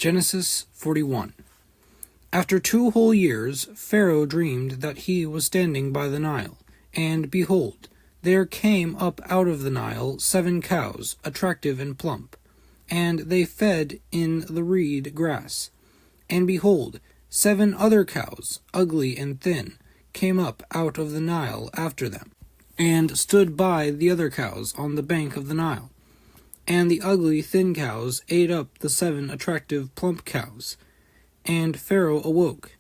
Genesis 41. After 2 whole years, Pharaoh dreamed that he was standing by the Nile, and behold, there came up out of the Nile 7 cows, attractive and plump, and they fed in the reed grass. And behold, 7 other cows, ugly and thin, came up out of the Nile after them, and stood by the other cows on the bank of the Nile. And the ugly, thin cows ate up the 7 attractive, plump cows. And Pharaoh awoke,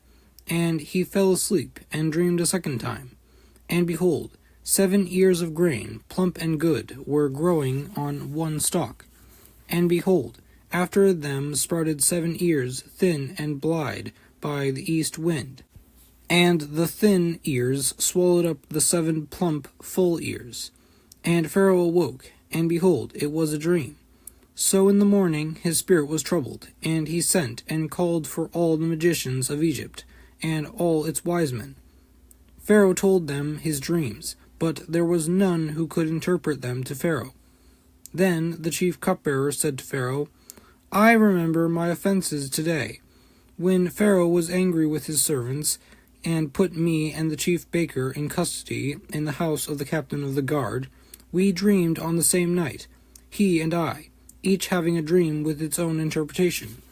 and he fell asleep, and dreamed a second time. And behold, 7 ears of grain, plump and good, were growing on one stalk. And behold, after them sprouted 7 ears, thin and blind, by the east wind. And the thin ears swallowed up the 7 plump, full ears. And Pharaoh awoke, and behold, it was a dream. So in the morning his spirit was troubled, and he sent and called for all the magicians of Egypt, and all its wise men. Pharaoh told them his dreams, but there was none who could interpret them to Pharaoh. Then the chief cupbearer said to Pharaoh, I remember my offenses today, when Pharaoh was angry with his servants, and put me and the chief baker in custody in the house of the captain of the guard. We dreamed on the same night, he and I, each having a dream with its own interpretation.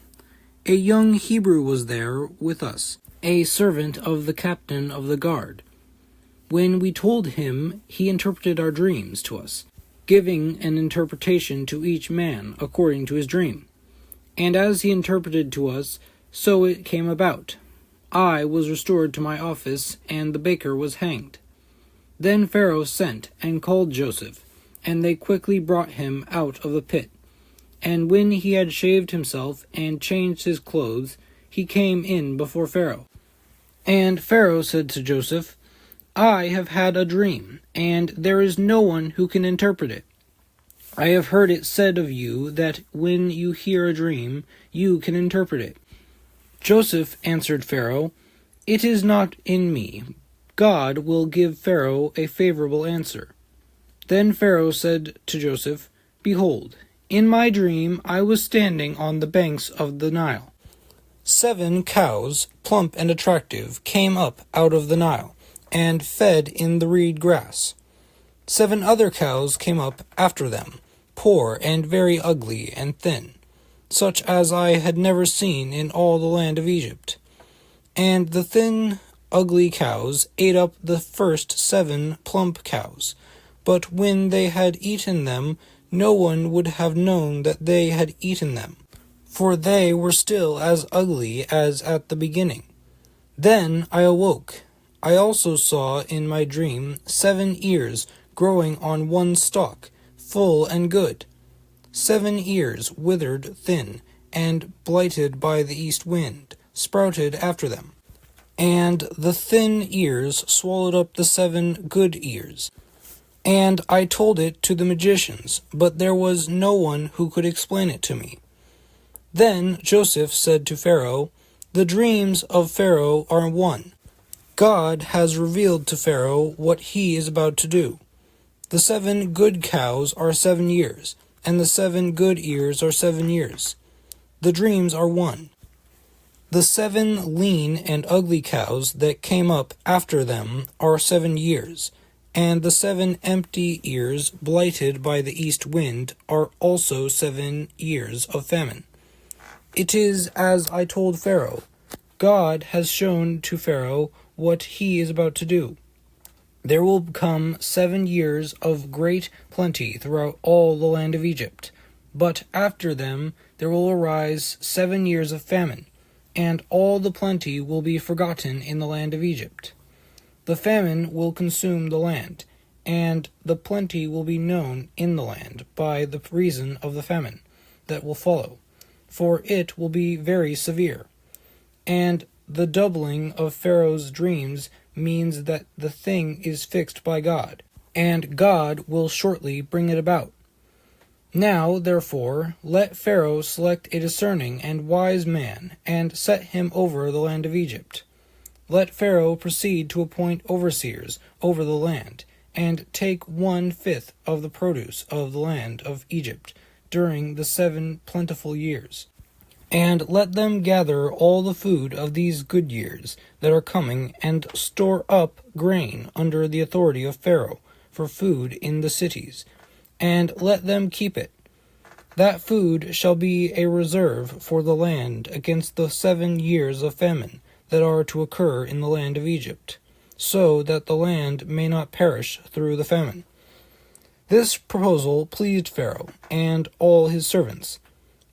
A young Hebrew was there with us, a servant of the captain of the guard. When we told him, he interpreted our dreams to us, giving an interpretation to each man according to his dream. And as he interpreted to us, so it came about. I was restored to my office, and the baker was hanged. Then Pharaoh sent and called Joseph, and they quickly brought him out of the pit. And when he had shaved himself and changed his clothes, he came in before Pharaoh. And Pharaoh said to Joseph, I have had a dream, and there is no one who can interpret it. I have heard it said of you that when you hear a dream, you can interpret it. Joseph answered Pharaoh, It is not in me. God will give Pharaoh a favorable answer. Then Pharaoh said to Joseph, Behold, in my dream I was standing on the banks of the Nile. 7 cows, plump and attractive, came up out of the Nile, and fed in the reed grass. 7 other cows came up after them, poor and very ugly and thin, such as I had never seen in all the land of Egypt. And the thin, ugly cows ate up the first 7 plump cows, but when they had eaten them, no one would have known that they had eaten them, for they were still as ugly as at the beginning. Then I awoke. I also saw in my dream 7 ears growing on one stalk, full and good. 7 ears, withered, thin, and blighted by the east wind, sprouted after them. And the thin ears swallowed up the 7 good ears. And I told it to the magicians, but there was no one who could explain it to me. Then Joseph said to Pharaoh, The dreams of Pharaoh are one. God has revealed to Pharaoh what he is about to do. The 7 good cows are 7 years, and the 7 good ears are 7 years. The dreams are one. The 7 lean and ugly cows that came up after them are 7 years, and the 7 empty ears blighted by the east wind are also 7 years of famine. It is as I told Pharaoh. God has shown to Pharaoh what he is about to do. There will come 7 years of great plenty throughout all the land of Egypt, but after them there will arise 7 years of famine, and all the plenty will be forgotten in the land of Egypt. The famine will consume the land, and the plenty will be known in the land by the reason of the famine that will follow, for it will be very severe. And the doubling of Pharaoh's dreams means that the thing is fixed by God, and God will shortly bring it about. Now, therefore, let Pharaoh select a discerning and wise man, and set him over the land of Egypt. Let Pharaoh proceed to appoint overseers over the land, and take 1/5 of the produce of the land of Egypt during the 7 plentiful years. And let them gather all the food of these good years that are coming, and store up grain under the authority of Pharaoh for food in the cities, and let them keep it. That food shall be a reserve for the land against the 7 years of famine that are to occur in the land of Egypt, so that the land may not perish through the famine. This proposal pleased Pharaoh and all his servants.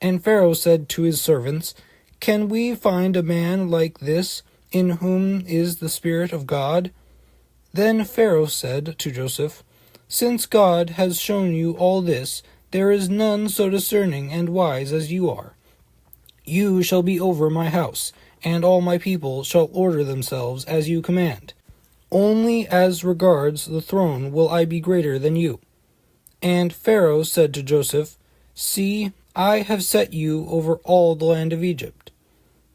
And Pharaoh said to his servants, Can we find a man like this, in whom is the Spirit of God? Then Pharaoh said to Joseph, Since God has shown you all this, there is none so discerning and wise as you are. You shall be over my house, and all my people shall order themselves as you command. Only as regards the throne will I be greater than you. And Pharaoh said to Joseph, See, I have set you over all the land of Egypt.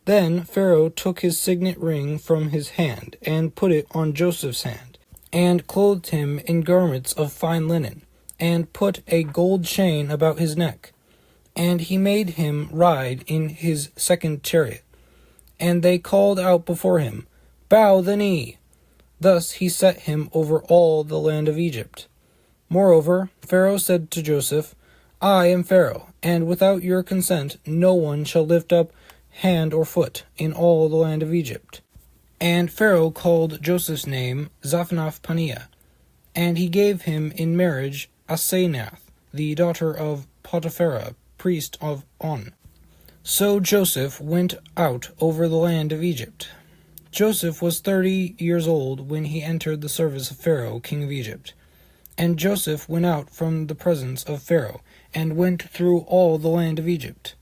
Then Pharaoh took his signet ring from his hand, and put it on Joseph's hand, and clothed him in garments of fine linen, and put a gold chain about his neck. And he made him ride in his second chariot. And they called out before him, Bow the knee! Thus he set him over all the land of Egypt. Moreover, Pharaoh said to Joseph, I am Pharaoh, and without your consent no one shall lift up hand or foot in all the land of Egypt. And Pharaoh called Joseph's name Zaphnath-Paneah, and he gave him in marriage Asenath, the daughter of Potiphera, priest of On. So Joseph went out over the land of Egypt. Joseph was 30 years old when he entered the service of Pharaoh, king of Egypt. And Joseph went out from the presence of Pharaoh, and went through all the land of Egypt.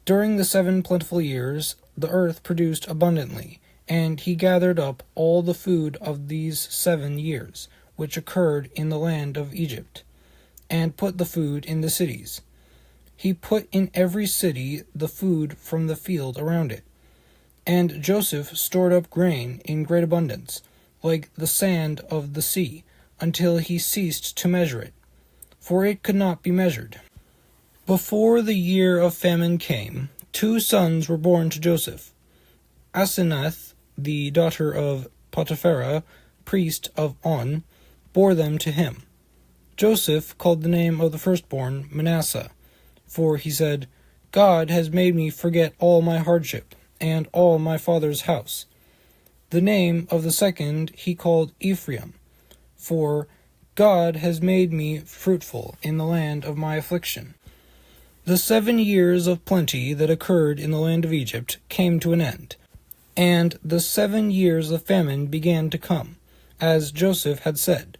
During the 7 plentiful years the earth produced abundantly, and he gathered up all the food of these 7 years, which occurred in the land of Egypt, and put the food in the cities. He put in every city the food from the field around it. And Joseph stored up grain in great abundance, like the sand of the sea, until he ceased to measure it, for it could not be measured. Before the year of famine came, 2 sons were born to Joseph. Asenath, the daughter of Potiphera, priest of On, bore them to him. Joseph called the name of the firstborn Manasseh, for he said, God has made me forget all my hardship, and all my father's house. The name of the second he called Ephraim, for God has made me fruitful in the land of my affliction. The 7 years of plenty that occurred in the land of Egypt came to an end, and the 7 years of famine began to come, as Joseph had said.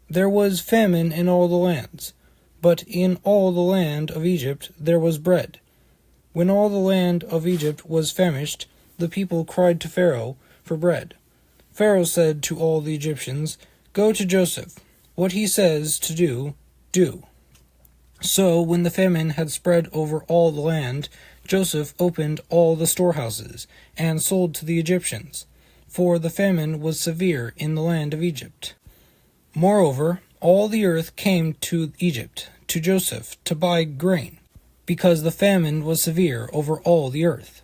There was famine in all the lands, but in all the land of Egypt there was bread. When all the land of Egypt was famished, the people cried to Pharaoh for bread. Pharaoh said to all the Egyptians, Go to Joseph. What he says to do, do. So when the famine had spread over all the land, Joseph opened all the storehouses, and sold to the Egyptians, for the famine was severe in the land of Egypt. Moreover, all the earth came to Egypt, to Joseph, to buy grain, because the famine was severe over all the earth.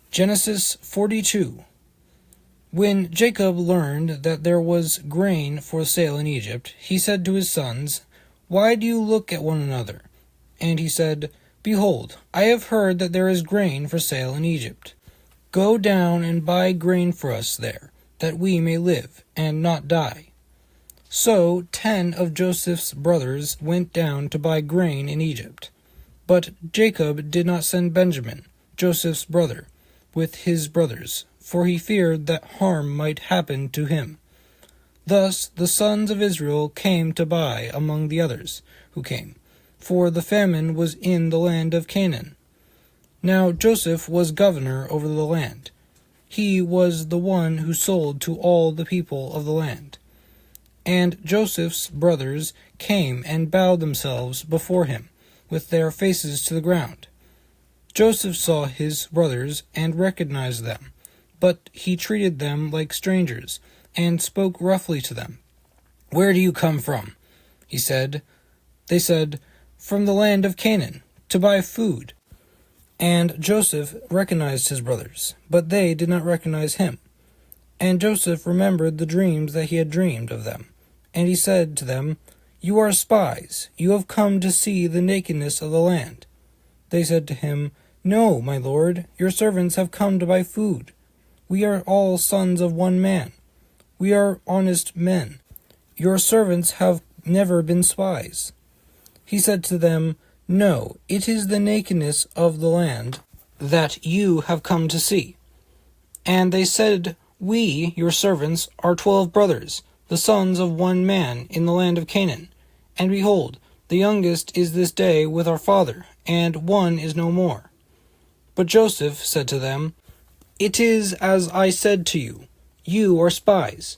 Genesis 42. When Jacob learned that there was grain for sale in Egypt, he said to his sons, Why do you look at one another? And he said, Behold, I have heard that there is grain for sale in Egypt. Go down and buy grain for us there, that we may live, and not die. So 10 of Joseph's brothers went down to buy grain in Egypt. But Jacob did not send Benjamin, Joseph's brother, with his brothers, for he feared that harm might happen to him. Thus the sons of Israel came to buy among the others who came, for the famine was in the land of Canaan. Now Joseph was governor over the land. He was the one who sold to all the people of the land. And Joseph's brothers came and bowed themselves before him, with their faces to the ground. Joseph saw his brothers and recognized them, but he treated them like strangers, and spoke roughly to them. Where do you come from? He said. They said, From the land of Canaan, to buy food. And Joseph recognized his brothers, but they did not recognize him. And Joseph remembered the dreams that he had dreamed of them. And he said to them, "You are spies. You have come to see the nakedness of the land." They said to him, "No, my lord, your servants have come to buy food. We are all sons of one man. We are honest men. Your servants have never been spies." He said to them, "No, it is the nakedness of the land that you have come to see." And they said, "We, your servants, are 12 brothers, the sons of one man in the land of Canaan. And behold, the youngest is this day with our father, and one is no more." But Joseph said to them, "It is as I said to you, you are spies.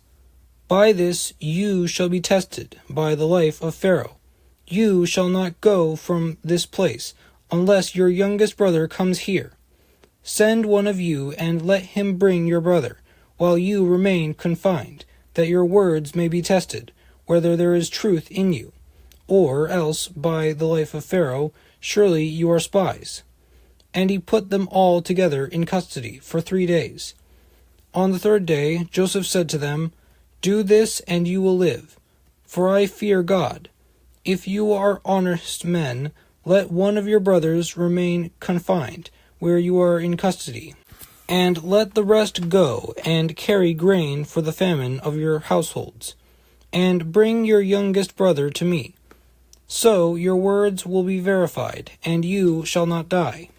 By this you shall be tested, by the life of Pharaoh. You shall not go from this place, unless your youngest brother comes here. Send one of you, and let him bring your brother, while you remain confined, that your words may be tested, whether there is truth in you. Or else, by the life of Pharaoh, surely you are spies." And he put them all together in custody for 3 days. On the 3rd day Joseph said to them, "Do this, and you will live, for I fear God. If you are honest men, let one of your brothers remain confined, where you are in custody, and let the rest go and carry grain for the famine of your households, and bring your youngest brother to me. So your words will be verified, and you shall not die."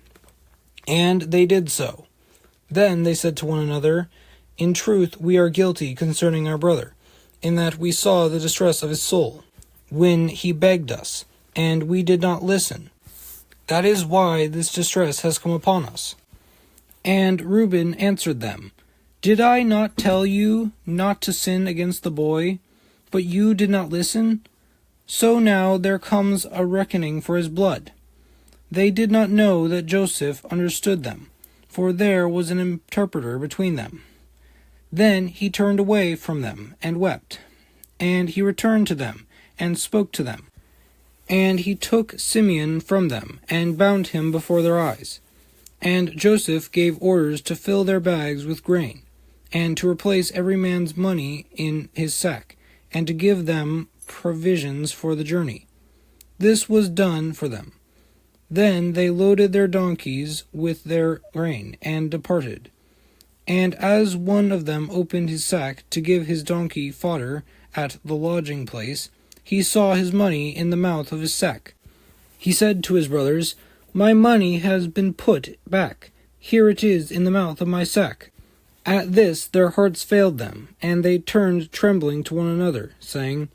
And they did so. Then they said to one another, "In truth we are guilty concerning our brother, in that we saw the distress of his soul, when he begged us, and we did not listen. That is why this distress has come upon us." And Reuben answered them, "Did I not tell you not to sin against the boy? But you did not listen. So now there comes a reckoning for his blood." They did not know that Joseph understood them, for there was an interpreter between them. Then he turned away from them and wept. And he returned to them and spoke to them. And he took Simeon from them and bound him before their eyes. And Joseph gave orders to fill their bags with grain, and to replace every man's money in his sack, and to give them provisions for the journey. This was done for them. Then they loaded their donkeys with their grain, and departed. And as one of them opened his sack to give his donkey fodder at the lodging place, he saw his money in the mouth of his sack. He said to his brothers, "My money has been put back. Here it is in the mouth of my sack." At this their hearts failed them, and they turned trembling to one another, saying,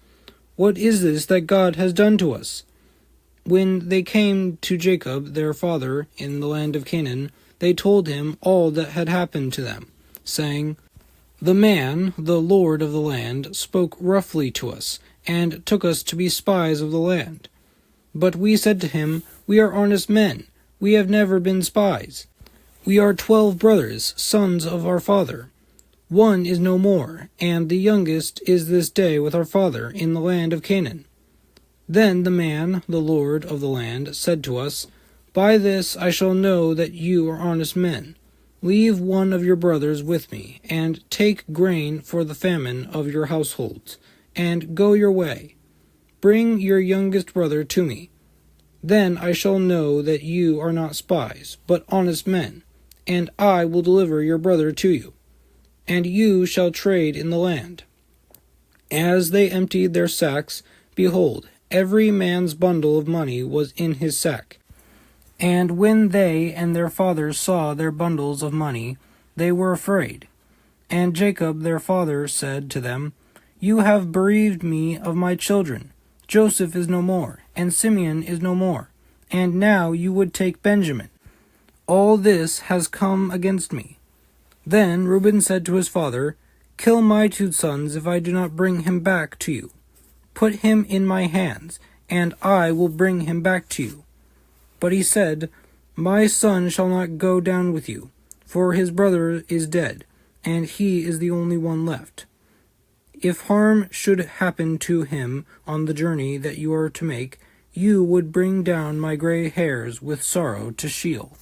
"What is this that God has done to us?" When they came to Jacob their father in the land of Canaan, they told him all that had happened to them, saying, "The man, the lord of the land, spoke roughly to us, and took us to be spies of the land. But we said to him, 'We are honest men. We have never been spies. We are 12 brothers, sons of our father. One is no more, and the youngest is this day with our father in the land of Canaan.' Then the man, the lord of the land, said to us, 'By this I shall know that you are honest men. Leave one of your brothers with me, and take grain for the famine of your households, and go your way. Bring your youngest brother to me. Then I shall know that you are not spies, but honest men, and I will deliver your brother to you, and you shall trade in the land.' As they emptied their sacks, behold, every man's bundle of money was in his sack. And when they and their fathers saw their bundles of money, they were afraid. And Jacob their father said to them, 'You have bereaved me of my children. Joseph is no more, and Simeon is no more, and now you would take Benjamin. All this has come against me.' Then Reuben said to his father, 'Kill my 2 sons if I do not bring him back to you. Put him in my hands, and I will bring him back to you.' But he said, 'My son shall not go down with you, for his brother is dead, and he is the only one left. If harm should happen to him on the journey that you are to make, you would bring down my gray hairs with sorrow to Sheol.'